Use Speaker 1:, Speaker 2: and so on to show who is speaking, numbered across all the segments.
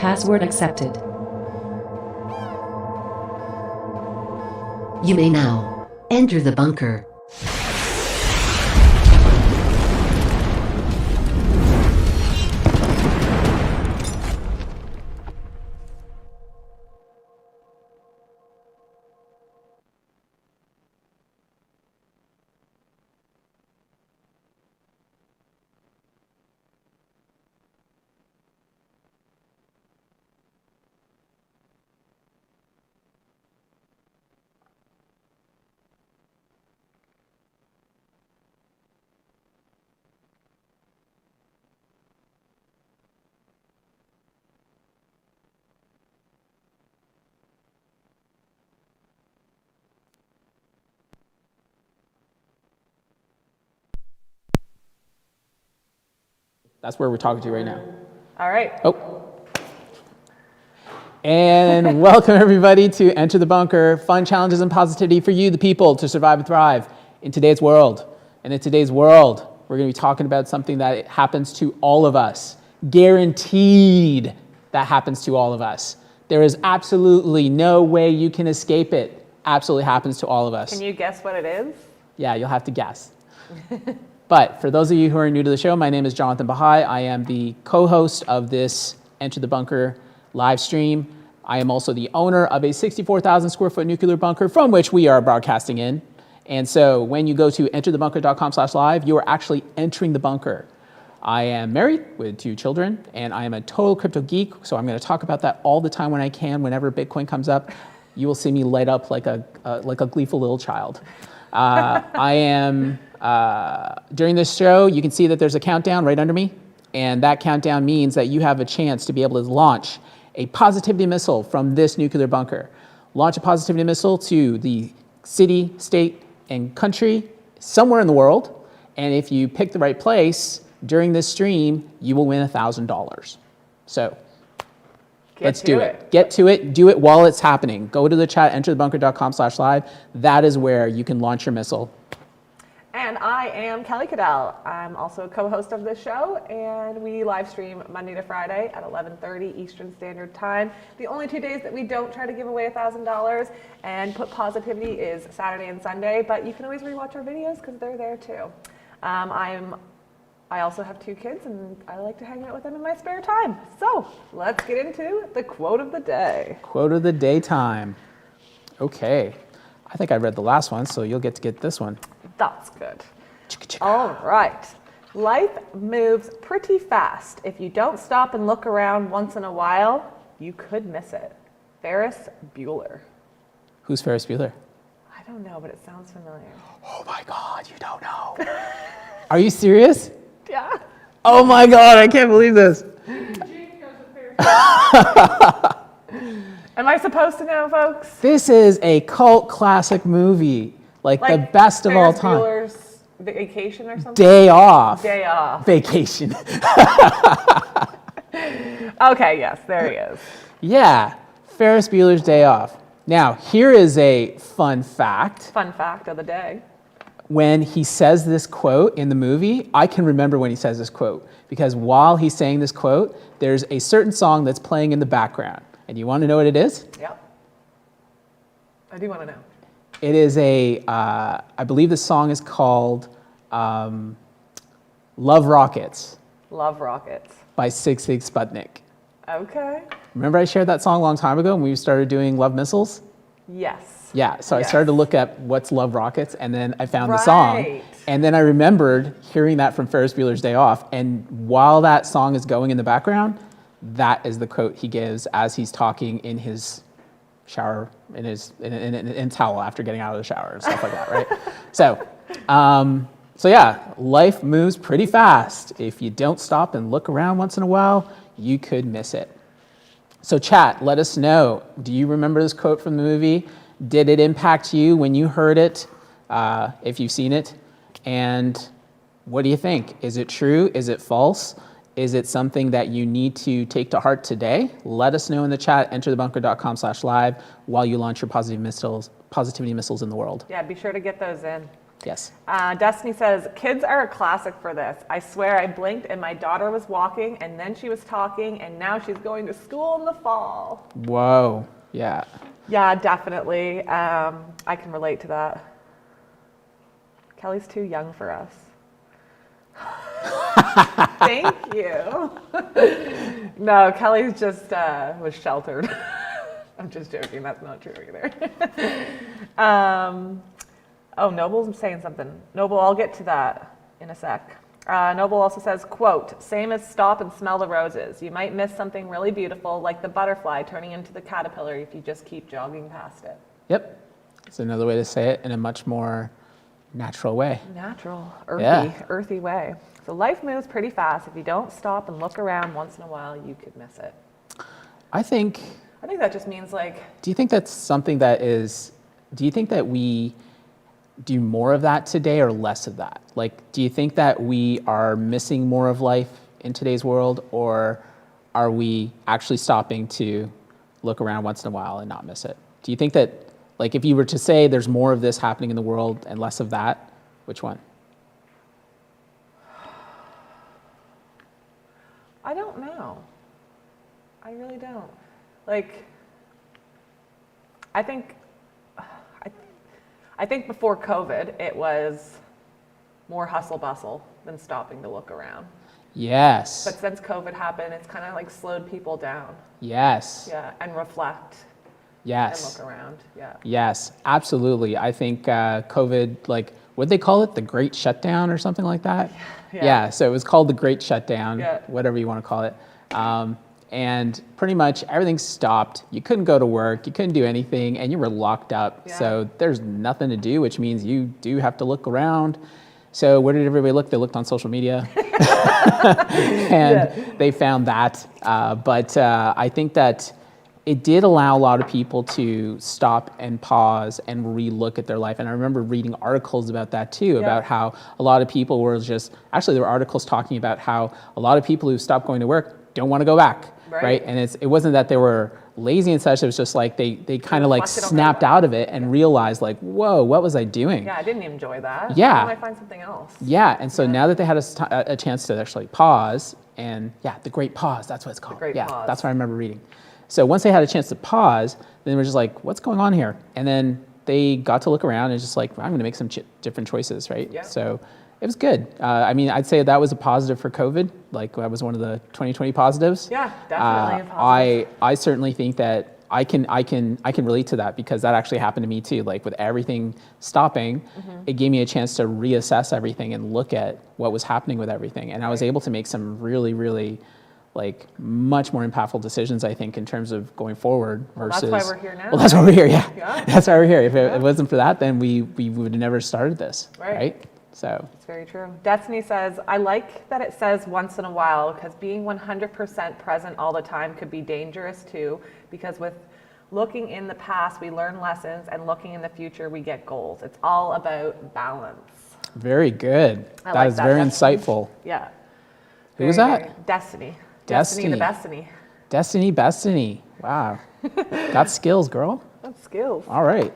Speaker 1: Password accepted. You may now enter the bunker.
Speaker 2: That's where we're talking to you right now.
Speaker 3: All right.
Speaker 2: Oh. And welcome everybody to Enter the Bunker, fun challenges and positivity for you, the people, to survive and thrive in today's world. And in today's world, we're gonna be talking about something that happens to all of us. Guaranteed that happens to all of us. There is absolutely no way you can escape it. Absolutely happens to all of us.
Speaker 3: Can you guess what it is?
Speaker 2: Yeah, you'll have to guess. But for those of you who are new to the show, my name is Jonathan Bahai. I am the co-host of this Enter the Bunker live stream. I am also the owner of a 64,000 square foot nuclear bunker from which we are broadcasting in. And so when you go to enterthebunker.com/live, you are actually entering the bunker. I am married with 2 children, and I am a total crypto geek. So I'm going to talk about that all the time when I can. Whenever Bitcoin comes up, you will see me light up like a gleeful little child. During this show, you can see that there's a countdown right under me, and that countdown means that you have a chance to be able to launch a positivity missile from this nuclear bunker. Launch a positivity missile to the city, state, and country somewhere in the world, and if you pick the right place during this stream, you will win $1,000. So let's do it. Get to it, do it while it's happening. Go to the chat, enterthebunker.com/live. That is where you can launch your missile.
Speaker 3: And I am Kelly Cadell. I'm also a co-host of this show, and we live stream Monday to Friday at 11:30 Eastern Standard Time. The only 2 days that we don't try to give away $1,000 and put positivity is Saturday and Sunday, but you can always rewatch our videos because they're there too. I also have 2 kids, and I like to hang out with them in my spare time. So let's get into the quote of the day.
Speaker 2: Quote of the day time. Okay. I think I read the last one, so you'll get to get this one.
Speaker 3: That's good. All right. Life moves pretty fast. If you don't stop and look around once in a while, you could miss it. Ferris Bueller.
Speaker 2: Who's Ferris Bueller?
Speaker 3: I don't know, but it sounds familiar.
Speaker 2: Oh my God, you don't know. Are you serious?
Speaker 3: Yeah.
Speaker 2: Oh my God, I can't believe this.
Speaker 3: Am I supposed to know, folks?
Speaker 2: This is a cult classic movie, like the best of all time.
Speaker 3: Ferris Bueller's Vacation or something?
Speaker 2: Day Off.
Speaker 3: Day Off.
Speaker 2: Vacation.
Speaker 3: Okay, yes, there he is.
Speaker 2: Yeah, Ferris Bueller's Day Off. Now, here is a fun fact.
Speaker 3: Fun fact of the day.
Speaker 2: When he says this quote in the movie, I can remember when he says this quote, because while he's saying this quote, there's a certain song that's playing in the background. And you want to know what it is?
Speaker 3: Yep. I do want to know.
Speaker 2: It is I believe the song is called Love Rockets.
Speaker 3: Love Rockets.
Speaker 2: By Sig Sig Sputnik.
Speaker 3: Okay.
Speaker 2: Remember I shared that song a long time ago when we started doing Love Missiles?
Speaker 3: Yes.
Speaker 2: Yeah, so
Speaker 3: Yes.
Speaker 2: I started to look up what's Love Rockets, and then I found the song. And then I remembered hearing that from Ferris Bueller's Day Off, and while that song is going in the background, that is the quote he gives as he's talking in his shower, in towel after getting out of the shower and stuff like that, right? So yeah, life moves pretty fast. If you don't stop and look around once in a while, you could miss it. So chat, let us know. Do you remember this quote from the movie? Did it impact you when you heard it, if you've seen it? And what do you think? Is it true? Is it false? Is it something that you need to take to heart today? Let us know in the chat, enterthebunker.com/live while you launch your positivity missiles in the world.
Speaker 3: Yeah, be sure to get those in.
Speaker 2: Yes.
Speaker 3: Destiny says, kids are a classic for this. I swear I blinked and my daughter was walking and then she was talking and now she's going to school in the fall.
Speaker 2: Whoa. Yeah.
Speaker 3: Yeah, definitely. I can relate to that. Kelly's too young for us. Thank you. No, Kelly's just was sheltered. I'm just joking. That's not true either. Oh, Noble's saying something. Noble, I'll get to that in a sec. Noble also says, quote, same as stop and smell the roses. You might miss something really beautiful like the butterfly turning into the caterpillar if you just keep jogging past it.
Speaker 2: Yep. It's another way to say it in a much more natural way.
Speaker 3: Natural, earthy,
Speaker 2: Yeah.
Speaker 3: earthy way. So life moves pretty fast. If you don't stop and look around once in a while, you could miss it.
Speaker 2: I think
Speaker 3: that just means like,
Speaker 2: do you think that's something that is, do you think that we do more of that today or less of that? Like, do you think that we are missing more of life in today's world, or are we actually stopping to look around once in a while and not miss it? Do you think that, like, if you were to say there's more of this happening in the world and less of that, which one?
Speaker 3: I don't know. I really don't. Like, I think before COVID, it was more hustle bustle than stopping to look around.
Speaker 2: Yes.
Speaker 3: But since COVID happened, it's kind of like slowed people down.
Speaker 2: Yes.
Speaker 3: Yeah, and reflect.
Speaker 2: Yes.
Speaker 3: And look around. Yeah.
Speaker 2: Yes, absolutely. I think COVID, like, what'd they call it? The Great Shutdown or something like that? Yeah, so it was called the Great Shutdown, whatever you want to call it. And pretty much everything stopped. You couldn't go to work, you couldn't do anything, and you were locked up.
Speaker 3: Yeah.
Speaker 2: So there's nothing to do, which means you do have to look around. So where did everybody look? They looked on social media. And they found that. But I think that it did allow a lot of people to stop and pause and relook at their life. And I remember reading articles about that too, about how a lot of people were just, actually there were articles talking about how a lot of people who stopped going to work don't want to go back, right? And it wasn't that they were lazy and such, it was just like they kind of like snapped out of it and realized like, whoa, what was I doing?
Speaker 3: Yeah, I didn't enjoy that.
Speaker 2: Yeah.
Speaker 3: Why don't I find something else?
Speaker 2: Yeah, and so now that they had a chance to actually pause, and the great pause, that's what it's called.
Speaker 3: Great pause.
Speaker 2: That's what I remember reading. So once they had a chance to pause, then they were just like, what's going on here? And then they got to look around and just like, I'm gonna make some different choices, right?
Speaker 3: Yeah.
Speaker 2: So it was good. I mean, I'd say that was a positive for COVID. Like that was one of the 2020 positives.
Speaker 3: Yeah, definitely a positive.
Speaker 2: I certainly think that I can relate to that because that actually happened to me too. Like with everything stopping, it gave me a chance to reassess everything and look at what was happening with everything. And I was able to make some really, really like much more impactful decisions, I think, in terms of going forward versus.
Speaker 3: That's why we're here now.
Speaker 2: Well, that's why we're here. Yeah.
Speaker 3: Yeah.
Speaker 2: That's why we're here. If it wasn't for that, then we would have never started this. Right. So.
Speaker 3: It's very true. Destiny says, I like that it says once in a while because being 100% present all the time could be dangerous too, because with looking in the past, we learn lessons, and looking in the future, we get goals. It's all about balance.
Speaker 2: Very good.
Speaker 3: I
Speaker 2: That
Speaker 3: like
Speaker 2: is
Speaker 3: that,
Speaker 2: very
Speaker 3: Destiny.
Speaker 2: insightful.
Speaker 3: Yeah.
Speaker 2: Who was that?
Speaker 3: Destiny.
Speaker 2: Destiny.
Speaker 3: The Destiny.
Speaker 2: Destiny Bestiny. Wow. Got skills, girl.
Speaker 3: That's skills.
Speaker 2: All right.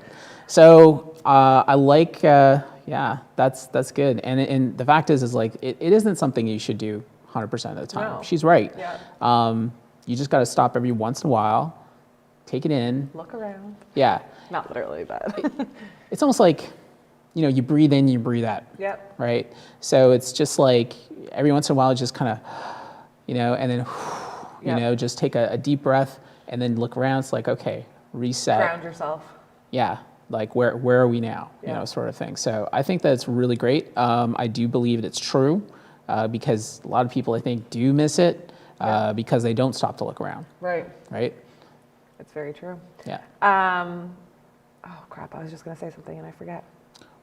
Speaker 2: So I like, that's good. And the fact is like, it isn't something you should do 100% of the time.
Speaker 3: No.
Speaker 2: She's right.
Speaker 3: Yeah.
Speaker 2: You just got to stop every once in a while, take it in.
Speaker 3: Look around.
Speaker 2: Yeah.
Speaker 3: Not literally, but.
Speaker 2: It's almost like, you breathe in, you breathe out.
Speaker 3: Yep.
Speaker 2: Right? So it's just like every once in a while, just kind of, and then, just take a deep breath and then look around. It's like, okay, reset.
Speaker 3: Ground yourself.
Speaker 2: Yeah. Like where are we now? Sort of thing. So I think that's really great. I do believe it's true because a lot of people I think do miss it because they don't stop to look around.
Speaker 3: Right.
Speaker 2: Right?
Speaker 3: It's very true.
Speaker 2: Yeah.
Speaker 3: Oh crap! I was just gonna say something and I forget.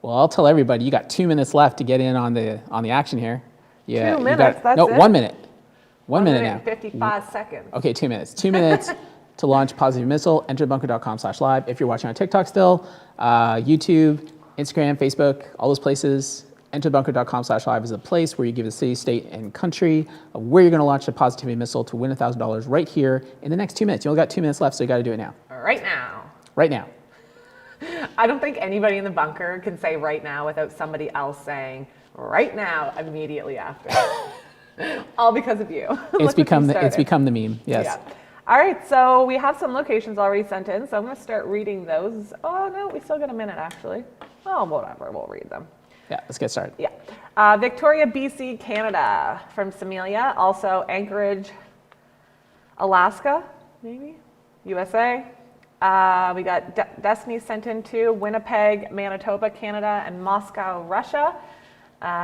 Speaker 2: Well, I'll tell everybody you got 2 minutes left to get in on the action here. Yeah.
Speaker 3: 2 minutes. That's
Speaker 2: no,
Speaker 3: it?
Speaker 2: 1 minute. 1 minute
Speaker 3: and
Speaker 2: now.
Speaker 3: 55 seconds.
Speaker 2: Okay, 2 minutes. 2 minutes to launch Positive Missile. Enterbunker.com/live. If you're watching on TikTok still, YouTube, Instagram, Facebook, all those places. Enterbunker.com/live is a place where you give the city, state, and country of where you're going to launch a Positivity Missile to win $1,000 right here in the next 2 minutes. You only got 2 minutes left, so you got to do it now.
Speaker 3: Right now.
Speaker 2: Right now.
Speaker 3: I don't think anybody in the bunker can say right now without somebody else saying right now immediately after. All because of you.
Speaker 2: It's become the meme. Yes.
Speaker 3: Yeah. All right, so we have some locations already sent in, so I'm going to start reading those. Oh no, we still got a minute actually. Oh, whatever, we'll read them.
Speaker 2: Yeah, let's get started.
Speaker 3: Yeah. Victoria, BC, Canada from Samelia. Also Anchorage, Alaska, maybe, USA. We got Destiny sent in to Winnipeg, Manitoba, Canada, and Moscow, Russia.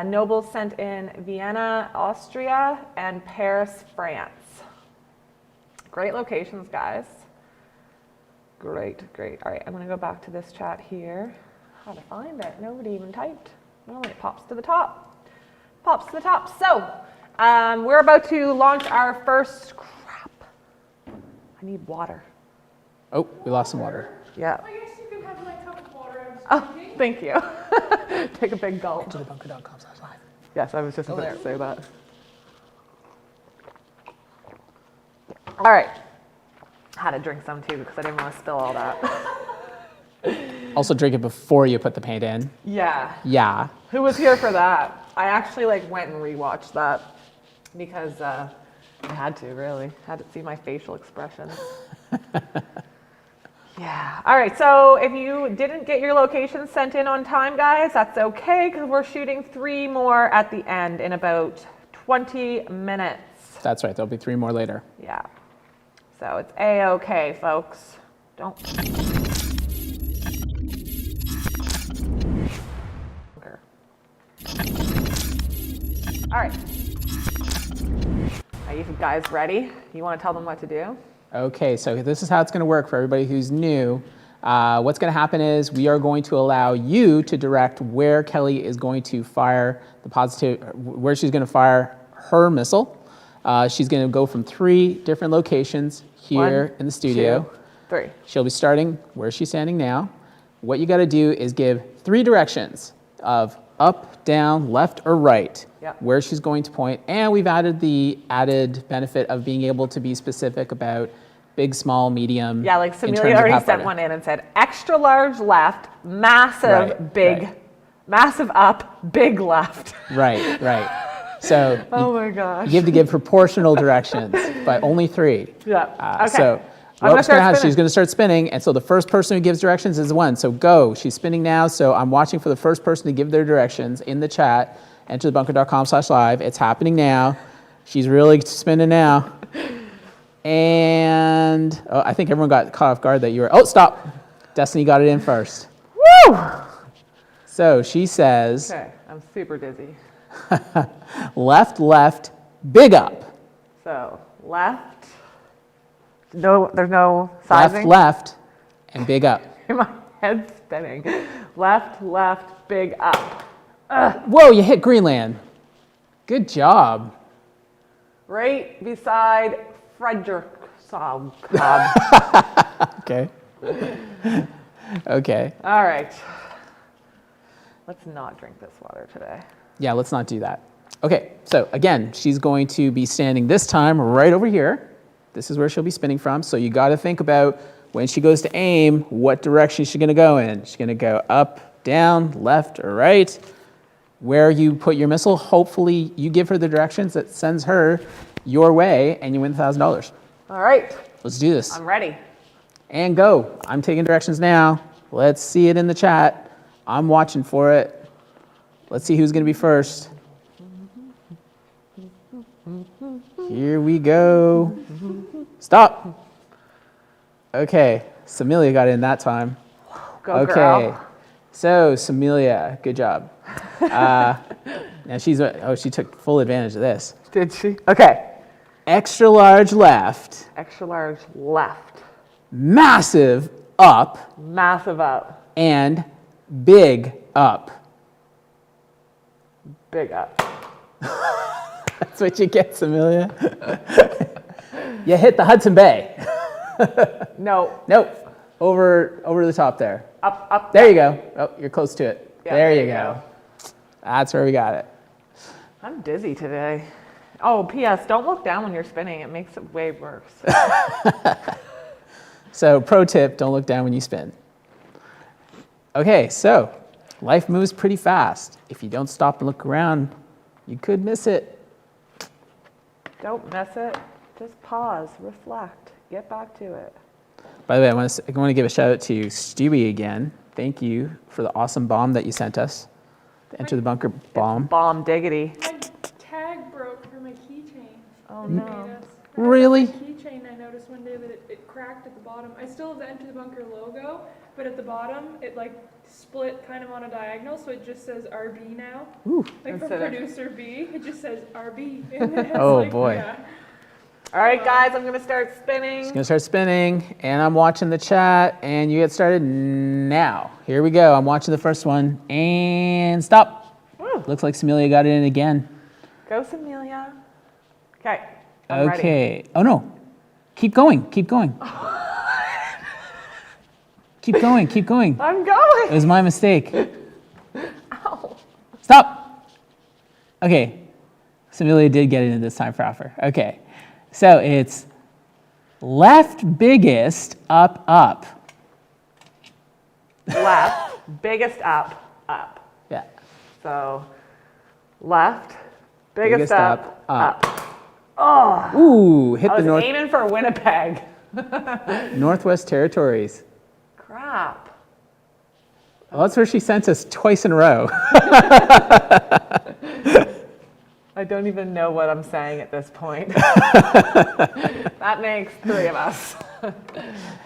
Speaker 3: Noble sent in Vienna, Austria, and Paris, France. Great locations, guys. Great. All right, I'm going to go back to this chat here. How to find it? Nobody even typed. Well, it pops to the top. So, we're about to launch our first. Crap. I need water.
Speaker 2: Oh, we lost some water.
Speaker 3: Yeah.
Speaker 4: I guess you can have my cup of water.
Speaker 3: Oh, thank you. Take a big gulp.
Speaker 2: EnterTheBunker.com/live.
Speaker 3: Yes, I was just about to say that. All right. I had to drink some too because I didn't want to spill all that.
Speaker 2: Also drink it before you put the paint in.
Speaker 3: Yeah.
Speaker 2: Yeah.
Speaker 3: Who was here for that? I actually went and rewatched that because I had to really. Had to see my facial expressions. Yeah. All right. So if you didn't get your location sent in on time, guys, that's okay because we're shooting 3 more at the end in about 20 minutes.
Speaker 2: That's right. There'll be 3 more later.
Speaker 3: Yeah. So it's A-okay, folks. Don't. All right. Are you guys ready? You want to tell them what to do?
Speaker 2: Okay, so this is how it's going to work for everybody who's new. What's going to happen is we are going to allow you to direct where Kelly is going to fire where she's going to fire her missile. She's going to go from 3 different locations here in the studio.
Speaker 3: 2, 3.
Speaker 2: She'll be starting where she's standing now. What you got to do is give 3 directions of up, down, left, or right, where she's going to point. And we've added the added benefit of being able to be specific about big, small, medium.
Speaker 3: Yeah, like Samelia already sent one in and said extra large left, massive big, massive up, big left.
Speaker 2: Right. So
Speaker 3: oh my gosh.
Speaker 2: You have to give proportional directions, but only 3.
Speaker 3: Yeah. Okay.
Speaker 2: So what's going to happen? She's going to start spinning, and so the first person who gives directions is 1. So go. She's spinning now. So I'm watching for the first person to give their directions in the chat. EnterTheBunker.com/live. It's happening now. She's really spinning now. And I think everyone got caught off guard that you were. Oh, stop. Destiny got it in first.
Speaker 3: Woo!
Speaker 2: So she says.
Speaker 3: Okay, I'm super dizzy.
Speaker 2: Left, big up.
Speaker 3: So left. No, there's no sizing.
Speaker 2: Left, and big up.
Speaker 3: My head's spinning. Left, big up.
Speaker 2: Whoa, you hit Greenland. Good job.
Speaker 3: Right beside Frederickson.
Speaker 2: Okay. Okay.
Speaker 3: All right. Let's not drink this water today.
Speaker 2: Yeah, let's not do that. Okay, so again, she's going to be standing this time right over here. This is where she'll be spinning from. So you got to think about when she goes to aim, what direction she's going to go in. She's going to go up, down, left, or right. Where you put your missile, hopefully you give her the directions that sends her your way and you win $1,000.
Speaker 3: All right.
Speaker 2: Let's do this.
Speaker 3: I'm ready.
Speaker 2: And go. I'm taking directions now. Let's see it in the chat. I'm watching for it. Let's see who's going to be first. Here we go. Stop. Okay, Samelia got in that time.
Speaker 3: Go,
Speaker 2: okay,
Speaker 3: girl.
Speaker 2: So Samelia, good job. Now she took full advantage of this.
Speaker 3: Did she? Okay.
Speaker 2: Extra large left.
Speaker 3: Extra large left.
Speaker 2: Massive up.
Speaker 3: Massive up.
Speaker 2: And big up.
Speaker 3: Big up.
Speaker 2: That's what you get, Samelia. You hit the Hudson Bay.
Speaker 3: No.
Speaker 2: Nope. Over the top there.
Speaker 3: Up.
Speaker 2: There you go. Oh, you're close to it.
Speaker 3: Yeah,
Speaker 2: there you go. That's where we got it.
Speaker 3: I'm dizzy today. Oh, P.S. Don't look down when you're spinning. It makes it way worse.
Speaker 2: So pro tip, don't look down when you spin. Okay, so life moves pretty fast. If you don't stop and look around, you could miss it.
Speaker 3: Don't miss it. Just pause, reflect, get back to it.
Speaker 2: By the way, I want to give a shout out to Stewie again. Thank you for the awesome bomb that you sent us. The Enter the Bunker bomb.
Speaker 3: Bomb diggity.
Speaker 4: My tag broke for my keychain.
Speaker 3: Oh
Speaker 4: Made
Speaker 3: no.
Speaker 4: us.
Speaker 2: Really?
Speaker 4: My keychain, I noticed one day that it cracked at the bottom. I still have the Enter the Bunker logo, but at the bottom it like split kind of on a diagonal, so it just says RB now.
Speaker 2: Ooh.
Speaker 4: Like for
Speaker 3: Instead of-
Speaker 4: producer B, it just says RB. And then it's
Speaker 2: Oh,
Speaker 4: like,
Speaker 2: boy.
Speaker 4: Yeah.
Speaker 3: All right, guys, I'm gonna start
Speaker 2: It's
Speaker 3: spinning.
Speaker 2: going to start spinning, and I'm watching the chat, and you get started now. Here we go. I'm watching the first one, and stop.
Speaker 3: Woo.
Speaker 2: Looks like Samelia got it in again.
Speaker 3: Go, Samelia. Okay. I'm ready.
Speaker 2: Okay. Oh, no. Keep going. Keep going. Keep going. Keep going.
Speaker 3: I'm
Speaker 2: It
Speaker 3: going.
Speaker 2: was my mistake.
Speaker 3: Ow.
Speaker 2: Stop. Okay. Samelia did get it in this time for offer. Okay. So it's left biggest, up, up.
Speaker 3: Left, biggest up, up.
Speaker 2: Yeah.
Speaker 3: So left, biggest up, up.
Speaker 2: Ooh, hit
Speaker 3: I
Speaker 2: the
Speaker 3: was aiming for Winnipeg.
Speaker 2: Northwest Territories.
Speaker 3: Crap.
Speaker 2: Well, that's where she sent us twice in a row.
Speaker 3: I don't even know what I'm saying at this point. That makes three of us.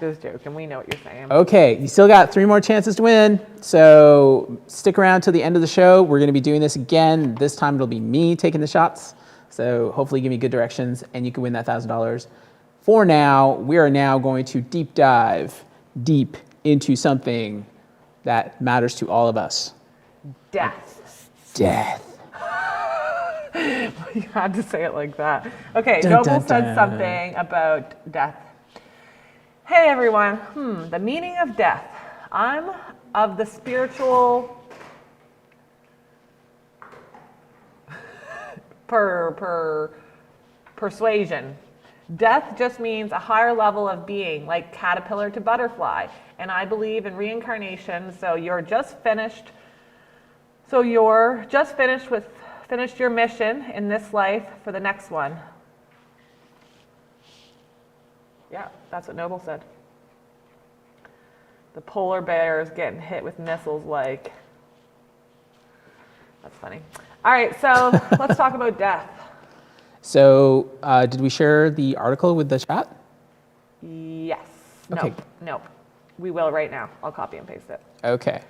Speaker 3: Just joking. We know what you're saying.
Speaker 2: Okay, you still got 3 more chances to win. So stick around till the end of the show. We're going to be doing this again. This time it'll be me taking the shots. So hopefully give me good directions and you can win that $1,000. For now, we are now going to deep dive deep into something that matters to all of us.
Speaker 3: Death.
Speaker 2: Death.
Speaker 3: You had to say it like that. Okay,
Speaker 2: Dun,
Speaker 3: Noble
Speaker 2: dun,
Speaker 3: said
Speaker 2: dun.
Speaker 3: something about death. Hey everyone, the meaning of death. I'm of the spiritual persuasion. Death just means a higher level of being, like caterpillar to butterfly. And I believe in reincarnation, so you're just finished finished your mission in this life for the next one. Yeah, that's what Noble said. The polar bear is getting hit with missiles like. That's funny. All right, so let's talk about death.
Speaker 2: So did we share the article with the chat?
Speaker 3: Yes.
Speaker 2: Okay.
Speaker 3: Nope. We will right now. I'll copy and paste it.
Speaker 2: Okay.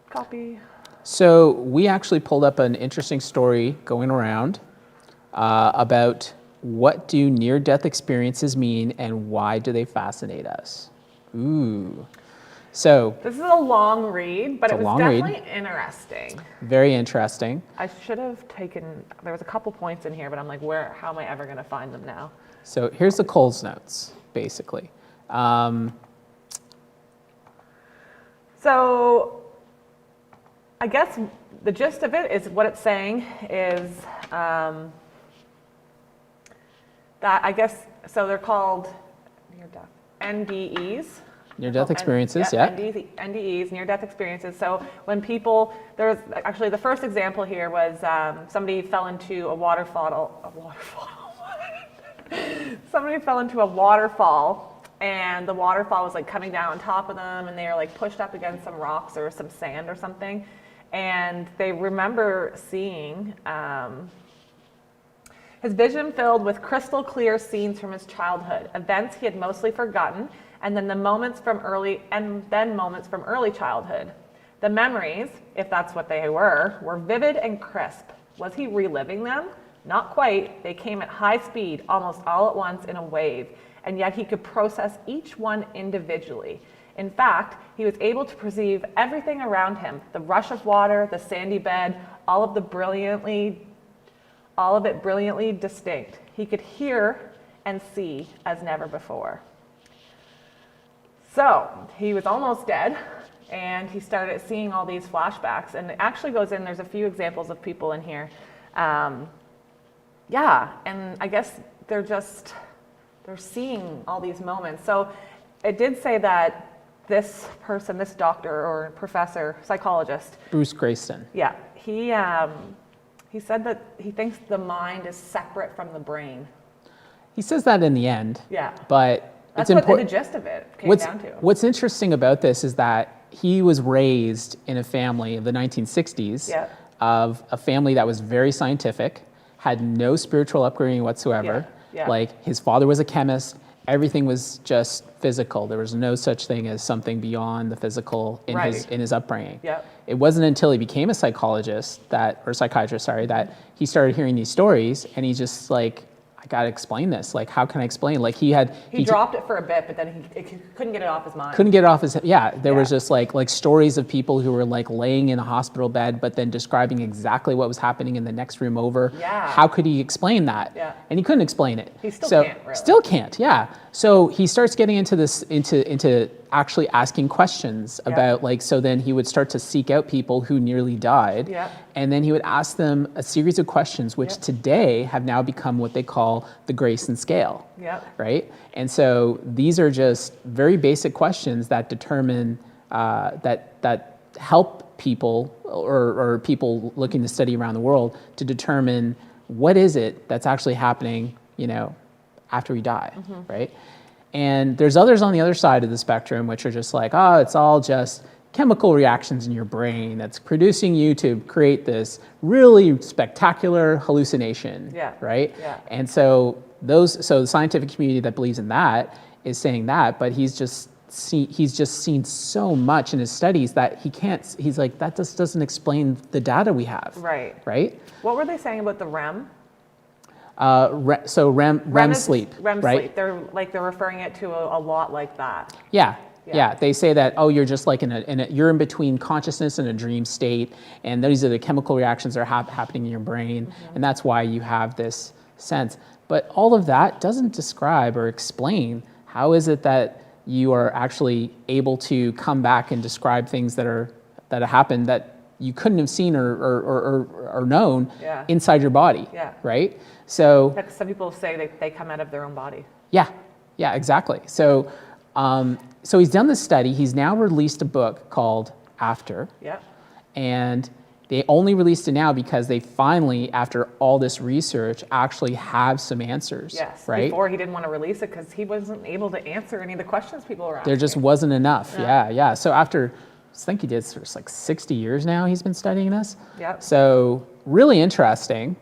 Speaker 3: Copy.
Speaker 2: So we actually pulled up an interesting story going around about what do near-death experiences mean and why do they fascinate us? Ooh. So
Speaker 3: This is a long read, but
Speaker 2: It's
Speaker 3: it
Speaker 2: a
Speaker 3: was
Speaker 2: long read.
Speaker 3: definitely interesting.
Speaker 2: very interesting.
Speaker 3: I should have taken, there was a couple points in here, but I'm like, how am I ever going to find them now?
Speaker 2: So here's the Coles notes, basically.
Speaker 3: So I guess the gist of it is what it's saying is that I guess, so they're called near-death NDEs.
Speaker 2: Near-death experiences, yeah.
Speaker 3: NDEs, near-death experiences. So when people, there's actually the first example here was somebody fell into a waterfall. Somebody fell into a waterfall, and the waterfall was like coming down on top of them, and they were like pushed up against some rocks or some sand or something, and they remember seeing his vision filled with crystal clear scenes from his childhood, events he had mostly forgotten, and then moments from early childhood. The memories, if that's what they were vivid and crisp. Was he reliving them? Not quite. They came at high speed, almost all at once in a wave, and yet he could process each one individually. In fact, he was able to perceive everything around him, the rush of water, the sandy bed, all of it brilliantly distinct. He could hear and see as never before. So he was almost dead, and he started seeing all these flashbacks, and it actually goes in, there's a few examples of people in here. Yeah, and I guess they're seeing all these moments. So it did say that this person, this doctor or professor, psychologist,
Speaker 2: Bruce Grayston.
Speaker 3: yeah, he said that he thinks the mind is separate from the brain.
Speaker 2: He says that in the end.
Speaker 3: Yeah.
Speaker 2: But
Speaker 3: That's
Speaker 2: it's
Speaker 3: what the
Speaker 2: important.
Speaker 3: gist of it came down to.
Speaker 2: What's interesting about this is that he was raised in a family of the 1960s
Speaker 3: Yeah.
Speaker 2: of a family that was very scientific, had no spiritual upbringing whatsoever.
Speaker 3: Yeah.
Speaker 2: Like his father was a chemist. Everything was just physical. There was no such thing as something beyond the physical in
Speaker 3: Right.
Speaker 2: his upbringing.
Speaker 3: Yep.
Speaker 2: It wasn't until he became a psychiatrist or psychiatrist, that he started hearing these stories, and he's just like, I gotta explain this. Like, how can I explain? Like he
Speaker 3: dropped it for a bit, but then he couldn't get it off his mind.
Speaker 2: couldn't get it off his there
Speaker 3: Yeah.
Speaker 2: was just like stories of people who were like laying in a hospital bed but then describing exactly what was happening in the next room over.
Speaker 3: Yeah.
Speaker 2: How could he explain that?
Speaker 3: Yeah.
Speaker 2: And he couldn't explain it.
Speaker 3: He still can't, really.
Speaker 2: Still can't, yeah. So he starts getting into this into actually asking questions
Speaker 3: Yeah.
Speaker 2: about like, so then he would start to seek out people who nearly died.
Speaker 3: Yeah.
Speaker 2: And then he would ask them a series of questions which
Speaker 3: Yeah.
Speaker 2: today have now become what they call the Grayson scale.
Speaker 3: Yep.
Speaker 2: Right? And so these are just very basic questions that determine, that help people or people looking to study around the world to determine what is it that's actually happening, after we die, right? And there's others on the other side of the spectrum which are just like, oh, it's all just chemical reactions in your brain that's producing you to create this really spectacular hallucination,
Speaker 3: Yeah.
Speaker 2: right?
Speaker 3: Yeah.
Speaker 2: And so the scientific community that believes in that is saying that, but he's just seen so much in his studies that he's like, that just doesn't explain the data we have.
Speaker 3: Right.
Speaker 2: Right?
Speaker 3: What were they saying about the REM?
Speaker 2: REM
Speaker 3: is
Speaker 2: sleep,
Speaker 3: REM
Speaker 2: right?
Speaker 3: sleep. They're referring it to a lot like that.
Speaker 2: Yeah.
Speaker 3: Yeah.
Speaker 2: Yeah, they say that, oh, you're just like you're in between consciousness and a dream state, and these are the chemical reactions that are happening in your brain, and that's why you have this sense. But all of that doesn't describe or explain how is it that you are actually able to come back and describe things that happened that you couldn't have seen or known
Speaker 3: Yeah.
Speaker 2: inside your body,
Speaker 3: Yeah.
Speaker 2: right? So
Speaker 3: Like some people say they come out of their own body.
Speaker 2: yeah, exactly. So he's done this study. He's now released a book called After,
Speaker 3: Yep.
Speaker 2: and they only released it now because they finally, after all this research, actually have some answers.
Speaker 3: Yes.
Speaker 2: Right?
Speaker 3: Before he didn't want to release it because he wasn't able to answer any of the questions people were asking.
Speaker 2: There just wasn't enough.
Speaker 3: Yeah.
Speaker 2: Yeah. So after, I think he did sort of like 60 years now, he's been studying this.
Speaker 3: Yep.
Speaker 2: So really interesting.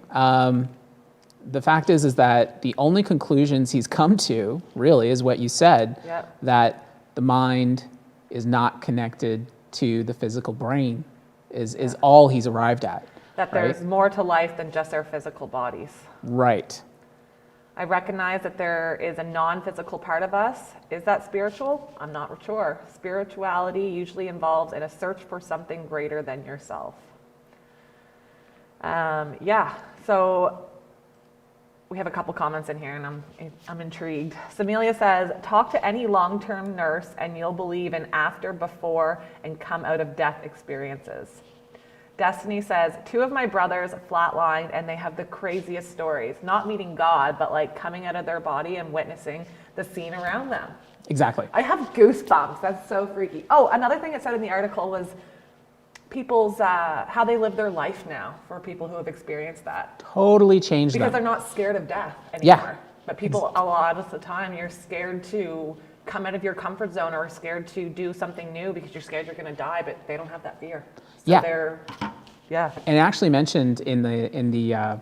Speaker 2: The fact is that the only conclusions he's come to, really, is what you said,
Speaker 3: Yep.
Speaker 2: that the mind is not connected to the physical brain, is all he's arrived at.
Speaker 3: That
Speaker 2: right?
Speaker 3: there's more to life than just our physical bodies.
Speaker 2: Right.
Speaker 3: I recognize that there is a non-physical part of us. Is that spiritual? I'm not sure. Spirituality usually involves in a search for something greater than yourself. So we have a couple comments in here and I'm intrigued. Samelia says, talk to any long-term nurse and you'll believe in after, before, and come out of death experiences. Destiny says, 2 of my brothers flatlined and they have the craziest stories. Not meeting God, but like coming out of their body and witnessing the scene around them.
Speaker 2: Exactly.
Speaker 3: I have goosebumps. That's so freaky. Oh, another thing it said in the article was people's, how they live their life now for people who have experienced that.
Speaker 2: Totally changed
Speaker 3: Because
Speaker 2: them.
Speaker 3: they're not scared of death
Speaker 2: Yeah.
Speaker 3: anymore. But people, a lot of the time, you're scared to come out of your comfort zone or scared to do something new because you're scared you're going to die, but they don't have that fear. So
Speaker 2: Yeah.
Speaker 3: Yeah.
Speaker 2: And it actually mentioned in the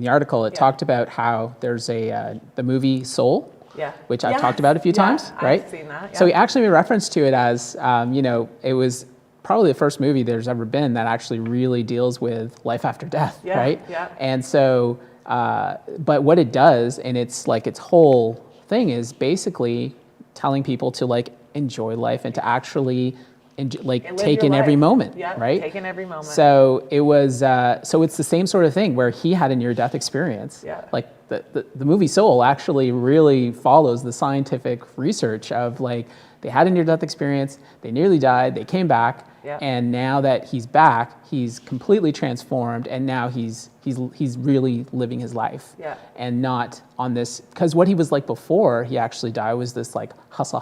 Speaker 2: article, it
Speaker 3: Yeah.
Speaker 2: talked about how there's the movie Soul,
Speaker 3: Yeah.
Speaker 2: which I've
Speaker 3: Yes.
Speaker 2: talked about a few
Speaker 3: Yeah,
Speaker 2: times, right?
Speaker 3: I've seen that.
Speaker 2: So
Speaker 3: yeah.
Speaker 2: he actually made reference to it as, it was probably the first movie there's ever been that actually really deals with life after death,
Speaker 3: Yeah,
Speaker 2: right?
Speaker 3: yeah.
Speaker 2: And so, but what it does, and it's like its whole thing is basically telling people to like enjoy life and to actually
Speaker 3: And live
Speaker 2: take
Speaker 3: your
Speaker 2: in every
Speaker 3: life.
Speaker 2: moment,
Speaker 3: Yeah,
Speaker 2: right?
Speaker 3: take in every moment.
Speaker 2: So it was, so it's the same sort of thing where he had a near-death experience.
Speaker 3: Yeah.
Speaker 2: Like the movie Soul actually really follows the scientific research of like, they had a near-death experience, they nearly died, they came back,
Speaker 3: Yeah.
Speaker 2: And now that he's back, he's completely transformed, and now he's really living his life.
Speaker 3: Yeah.
Speaker 2: And not on this, because what he was like before he actually died was this like hustle,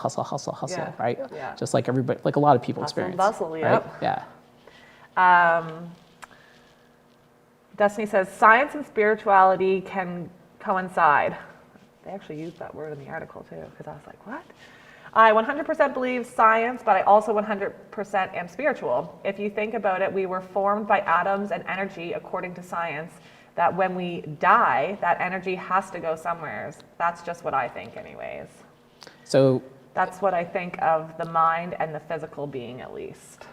Speaker 3: Yeah.
Speaker 2: right?
Speaker 3: Yeah.
Speaker 2: Just like everybody, like a lot of people
Speaker 3: Hustle and
Speaker 2: experience.
Speaker 3: bustle,
Speaker 2: right?
Speaker 3: yep.
Speaker 2: Yeah.
Speaker 3: Destiny says science and spirituality can coincide. They actually used that word in the article too, because I was like, what? I 100% believe science, but I also 100% am spiritual. If you think about it, we were formed by atoms and energy according to science, that when we die, that energy has to go somewhere. That's just what I think anyways.
Speaker 2: So
Speaker 3: That's what I think of the mind and the physical being, at least.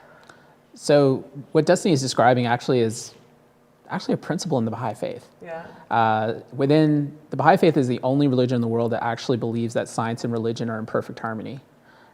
Speaker 2: So what Destiny is describing actually is actually a principle in the Baha'i faith.
Speaker 3: Yeah.
Speaker 2: Within the Baha'i faith is the only religion in the world that actually believes that science and religion are in perfect harmony,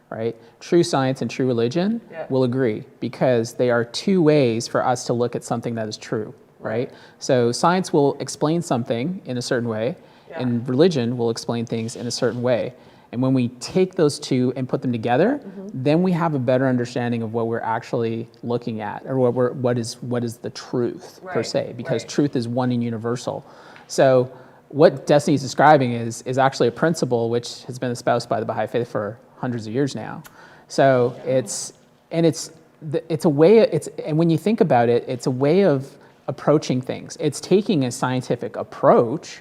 Speaker 2: right? True science and true religion will agree, because they are two ways for us to look at something that is true, right? So science will explain something in a certain way, and religion will explain things in a certain way. And when we take those two and put them together, then we have a better understanding of what we're actually looking at, or what is the truth per se, because truth is one and universal. So what Destiny is describing is actually a principle which has been espoused by the Baha'i faith for hundreds of years now. So it's a way, and when you think about it, it's a way of approaching things. It's taking a scientific approach.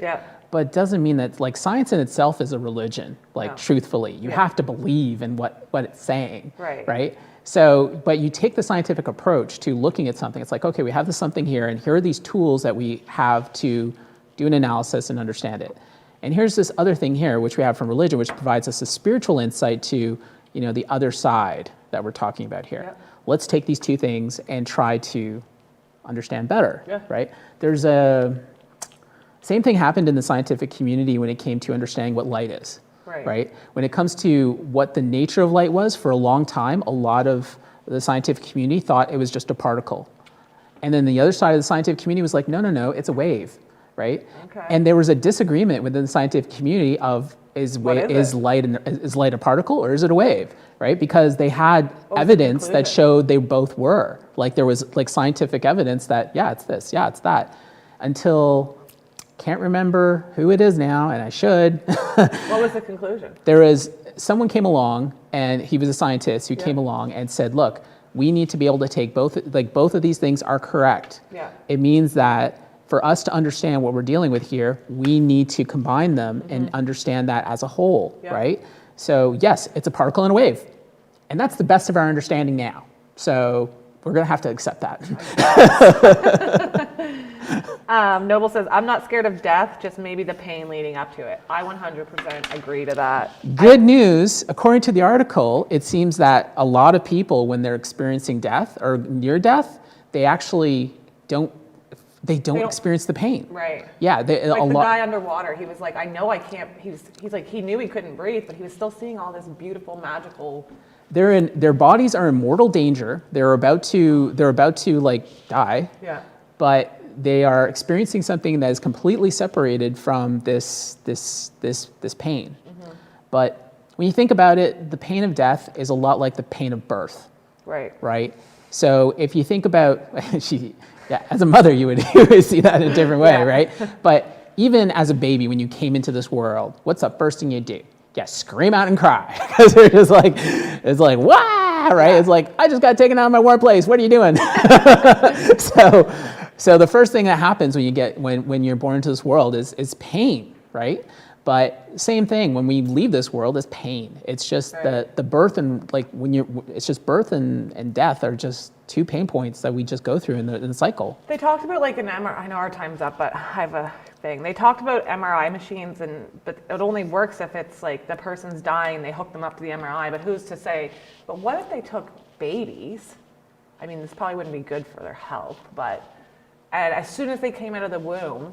Speaker 2: But it doesn't mean that, like, science in itself is a religion, like, truthfully. You have to believe in what it's saying, right? So, but you take the scientific approach to looking at something. It's like, okay, we have this something here, and here are these tools that we have to do an analysis and understand it. And here's this other thing here, which we have from religion, which provides us a spiritual insight to, the other side that we're talking about here. Let's take these two things and try to understand better, right? There's same thing happened in the scientific community when it came to understanding what light is, right? When it comes to what the nature of light was, for a long time, a lot of the scientific community thought it was just a particle. And then the other side of the scientific community was like, no, it's a wave, right? And there was a disagreement within the scientific community of, is light a particle or is it a wave, right? Because they had evidence that showed they both were. Like, there was like scientific evidence that, it's this, it's that, until... Can't remember who it is now, and I should.
Speaker 3: What was the conclusion?
Speaker 2: Someone came along, and he was a scientist who came along and said, look, we need to be able to take both of these things are correct. It means that for us to understand what we're dealing with here, we need to combine them and understand that as a whole, right? So yes, it's a particle and a wave, and that's the best of our understanding now. So we're gonna have to accept that.
Speaker 3: Noble says, I'm not scared of death, just maybe the pain leading up to it. I 100% agree to that.
Speaker 2: Good news, according to the article, it seems that a lot of people, when they're experiencing death or near death, they actually don't experience the pain.
Speaker 3: Right.
Speaker 2: Yeah.
Speaker 3: Like the guy underwater, he was like, I know I can't, he's like, he knew he couldn't breathe, but he was still seeing all this beautiful, magical.
Speaker 2: Their bodies are in mortal danger. They're about to like die. But they are experiencing something that is completely separated from this pain. But when you think about it, the pain of death is a lot like the pain of birth. Right? So if you think about, as a mother, you would see that in a different way, right? But even as a baby, when you came into this world, what's the first thing you do? Yeah, scream out and cry, because they're just like, it's like, wah, right? It's like, I just got taken out of my warm place. What are you doing? So the first thing that happens when you're born into this world is pain, right? But same thing when we leave this world is pain. It's just the birth and it's just birth and death are just two pain points that we just go through in the cycle.
Speaker 3: They talked about like an MRI. I know our time's up, but I have a thing. They talked about MRI machines, but it only works if it's like the person's dying. They hook them up to the MRI, but who's to say? But what if they took babies? I mean, this probably wouldn't be good for their health, and as soon as they came out of the womb,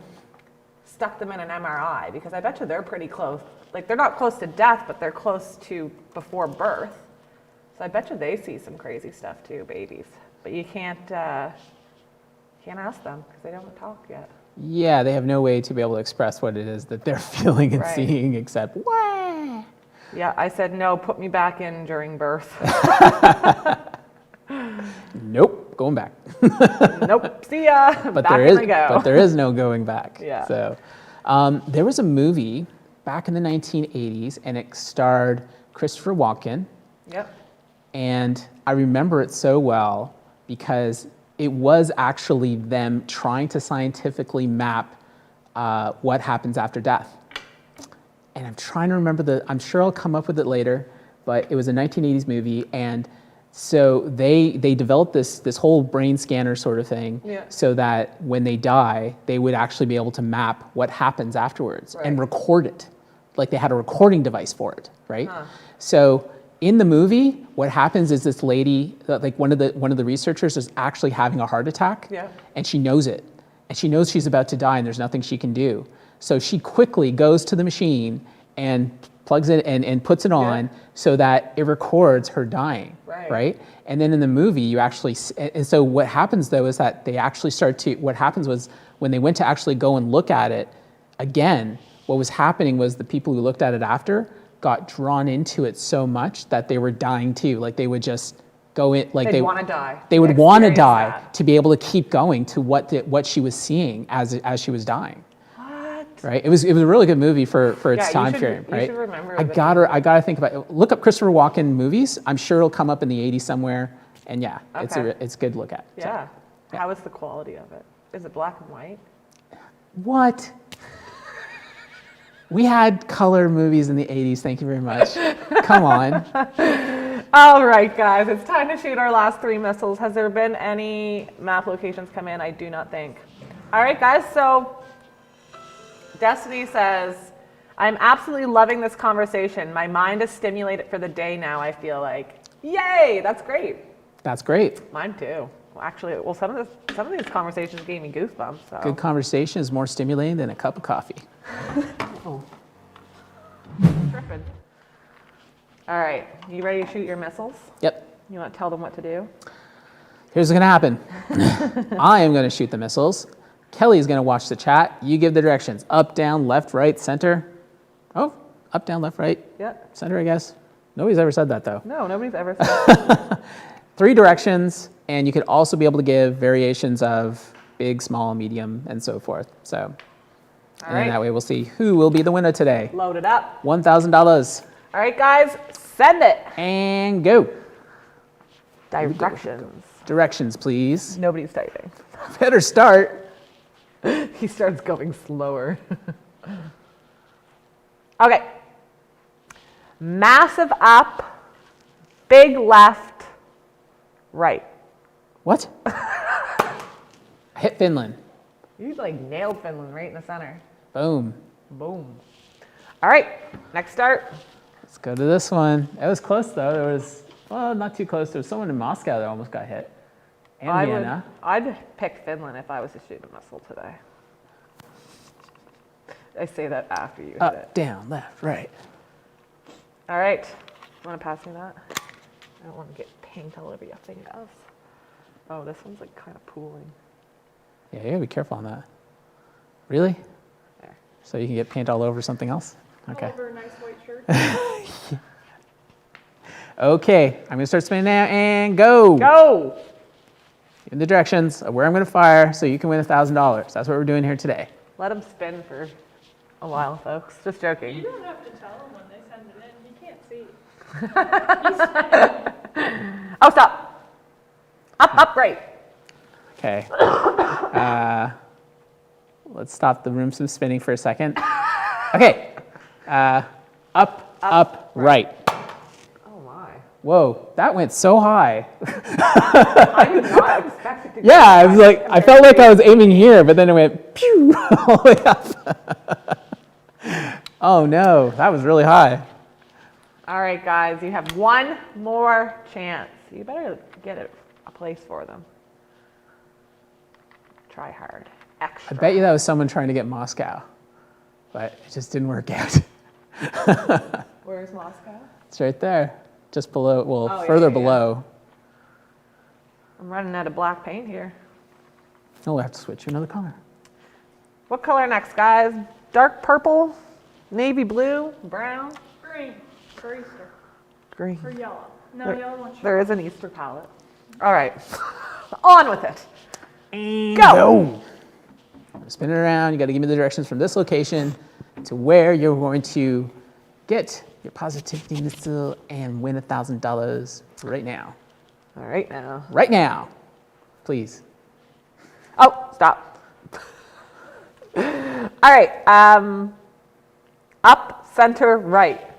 Speaker 3: stuck them in an MRI, because I bet you they're pretty close. Like, they're not close to death, but they're close to before birth. So I bet you they see some crazy stuff too, babies. But you can't ask them because they don't talk yet.
Speaker 2: Yeah, they have no way to be able to express what it is that they're feeling and seeing except, wah.
Speaker 3: Yeah, I said, no, put me back in during birth.
Speaker 2: Nope, going back.
Speaker 3: Nope. See ya.
Speaker 2: But
Speaker 3: Back
Speaker 2: there
Speaker 3: in
Speaker 2: is,
Speaker 3: I go.
Speaker 2: but there is no going back.
Speaker 3: Yeah.
Speaker 2: So, there was a movie back in the 1980s, and it starred Christopher Walken,
Speaker 3: Yep.
Speaker 2: and I remember it so well because it was actually them trying to scientifically map what happens after death. And I'm trying to remember I'm sure I'll come up with it later, but it was a 1980s movie, and so they developed this whole brain scanner sort of thing,
Speaker 3: Yeah.
Speaker 2: so that when they die, they would actually be able to map what happens afterwards and
Speaker 3: Right.
Speaker 2: record it. Like they had a recording device for it, right?
Speaker 3: Huh.
Speaker 2: So in the movie, what happens is this lady, like one of the researchers, is actually having a heart attack,
Speaker 3: Yeah.
Speaker 2: and she knows it, and she knows she's about to die, and there's nothing she can do. So she quickly goes to the machine and plugs it and puts it on so that it records her dying,
Speaker 3: Right.
Speaker 2: And then in the movie, you actually, and so what happens though is that they actually what happens was when they went to actually go and look at it again, what was happening was the people who looked at it after got drawn into it so much that they were dying too. Like they would just go in, like
Speaker 3: They'd want to die.
Speaker 2: they would want to die
Speaker 3: Experience
Speaker 2: to be able to keep going to what she was seeing as she was dying.
Speaker 3: What?
Speaker 2: Right? It was a really good movie for its
Speaker 3: Yeah, you
Speaker 2: time
Speaker 3: should-
Speaker 2: frame,
Speaker 3: you
Speaker 2: right?
Speaker 3: should remember
Speaker 2: I
Speaker 3: the
Speaker 2: gotta think about it. Look up Christopher Walken movies. I'm sure it'll come up in the 80s somewhere. And yeah,
Speaker 3: Okay.
Speaker 2: it's good to look at. So,
Speaker 3: Yeah. How is the quality of it? Is it black and white?
Speaker 2: what? We had color movies in the 80s. Thank you very much. Come on.
Speaker 3: All right, guys, it's time to shoot our last 3 missiles. Has there been any map locations come in? I do not think. All right, guys, so Destiny says, I'm absolutely loving this conversation. My mind is stimulated for the day now, I feel like. Yay, that's great.
Speaker 2: That's great.
Speaker 3: Mine too. Well, actually, some of these conversations gave me goosebumps. So.
Speaker 2: Good conversation is more stimulating than a cup of coffee.
Speaker 3: Tripping. All right, you ready to shoot your missiles?
Speaker 2: Yep.
Speaker 3: You want to tell them what to do?
Speaker 2: Here's what's gonna happen. I am gonna shoot the missiles. Kelly's gonna watch the chat. You give the directions. Up, down, left, right, center. Oh, up, down, left, right,
Speaker 3: Yep.
Speaker 2: center, I guess. Nobody's ever said that though.
Speaker 3: No, nobody's ever said that.
Speaker 2: 3 directions, and you could also be able to give variations of big, small, medium, and so forth. So,
Speaker 3: All
Speaker 2: and then
Speaker 3: right.
Speaker 2: that way we'll see who will be the winner today.
Speaker 3: Load it up.
Speaker 2: $1,000.
Speaker 3: All right, guys, send it.
Speaker 2: And go.
Speaker 3: Directions.
Speaker 2: Directions, please.
Speaker 3: Nobody's typing.
Speaker 2: Better start.
Speaker 3: He starts going slower. Okay. Massive up, big left, right.
Speaker 2: What? I hit Finland.
Speaker 3: You like nailed Finland right in the center.
Speaker 2: Boom.
Speaker 3: Boom. All right, next start.
Speaker 2: Let's go to this one. It was close though. There was, well, not too close. There was someone in Moscow that almost got hit. And Vienna.
Speaker 3: I'd pick Finland if I was to shoot a missile today. I say that after you hit
Speaker 2: Up,
Speaker 3: it.
Speaker 2: down, left, right.
Speaker 3: All right, want to pass me that? I don't want to get paint all over your fingers. Oh, this one's like kind of pooling.
Speaker 2: Yeah, you gotta be careful on that. Really?
Speaker 3: There.
Speaker 2: So you can get paint all over something else? Okay.
Speaker 4: All over a nice white shirt.
Speaker 2: Okay, I'm gonna start spinning now and go.
Speaker 3: Go!
Speaker 2: In the directions of where I'm gonna fire so you can win $1,000. That's what we're doing here today.
Speaker 3: Let them spin for a while, folks. Just
Speaker 4: You
Speaker 3: joking.
Speaker 4: don't have to tell him when they send it in. He can't see.
Speaker 3: Oh, stop. Up, right.
Speaker 2: Okay. Let's stop the room from spinning for a second. Okay. Up, right.
Speaker 3: Oh my.
Speaker 2: Whoa, that went so high.
Speaker 3: I did not expect it to go
Speaker 2: Yeah, I was
Speaker 3: high
Speaker 2: like, I felt like I was aiming here, but then it went pew all the way up. Oh no, that was really high.
Speaker 3: All right, guys, you have one more chance. You better get a place for them. Try hard.
Speaker 2: I
Speaker 3: Extra.
Speaker 2: bet you that was someone trying to get Moscow, but it just didn't work out.
Speaker 3: Where's Moscow?
Speaker 2: It's right there, just below, well,
Speaker 3: Oh, yeah,
Speaker 2: further
Speaker 3: yeah, yeah.
Speaker 2: below.
Speaker 3: I'm running out of black paint here.
Speaker 2: Oh, we'll have to switch to another color.
Speaker 3: What color next, guys? Dark purple, navy blue, brown,
Speaker 4: Green for Easter.
Speaker 3: green.
Speaker 4: Or yellow. No, yellow one.
Speaker 3: There is an Easter palette. All right, on with it. Go.
Speaker 2: Spin it around. You got to give me the directions from this location to where you're going to get your positivity missile and win $1,000 right now.
Speaker 3: All right now.
Speaker 2: Right now, please.
Speaker 3: Oh, stop. All right. Up, center, right.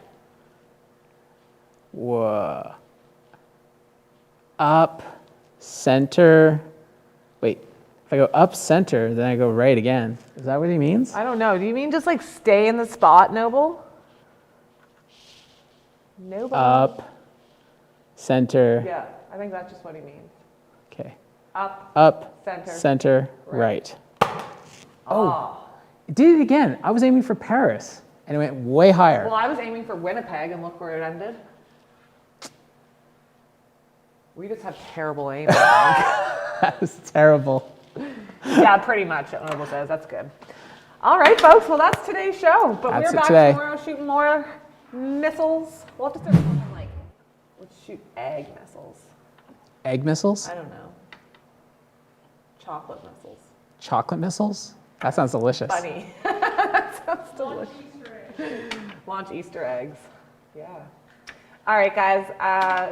Speaker 2: Whoa. Up, center. Wait, if I go up, center, then I go right again. Is that what he means?
Speaker 3: I don't know. Do you mean just like stay in the spot, Noble? Noble.
Speaker 2: Up, center.
Speaker 3: Yeah, I think that's just what he means.
Speaker 2: Okay.
Speaker 3: Up, center.
Speaker 2: Center, right.
Speaker 3: Oh.
Speaker 2: It did it again. I was aiming for Paris, and it went way higher.
Speaker 3: Well, I was aiming for Winnipeg, and look where it ended. We just have terrible aim.
Speaker 2: That was terrible.
Speaker 3: Yeah, pretty much, Noble says. That's good. All right, folks. Well, that's today's show. But
Speaker 2: That's
Speaker 3: we're
Speaker 2: it
Speaker 3: back
Speaker 2: today.
Speaker 3: tomorrow shooting more missiles. We'll have to start something like, let's shoot egg missiles.
Speaker 2: Egg missiles?
Speaker 3: I don't know. Chocolate missiles.
Speaker 2: Chocolate missiles? That sounds delicious.
Speaker 3: Funny. That sounds delicious.
Speaker 4: Easter egg.
Speaker 3: Launch Easter eggs. Yeah. All right, guys.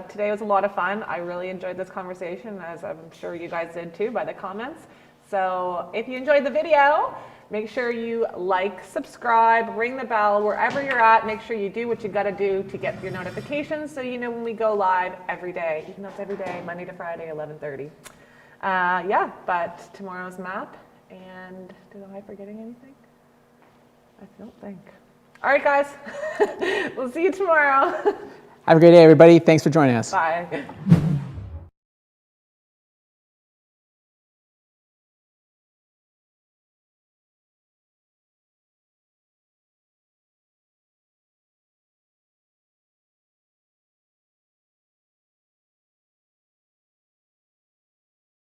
Speaker 3: Today was a lot of fun. I really enjoyed this conversation, as I'm sure you guys did too by the comments. So if you enjoyed the video, make sure you like, subscribe, ring the bell wherever you're at. Make sure you do what you got to do to get your notifications so you know when we go live every day. Even though it's every day, Monday to Friday, 11:30. Yeah, but tomorrow's map. And am I forgetting anything? I don't think. All right, guys. We'll see you tomorrow.
Speaker 2: Have a great day, everybody. Thanks for joining us.
Speaker 3: Bye.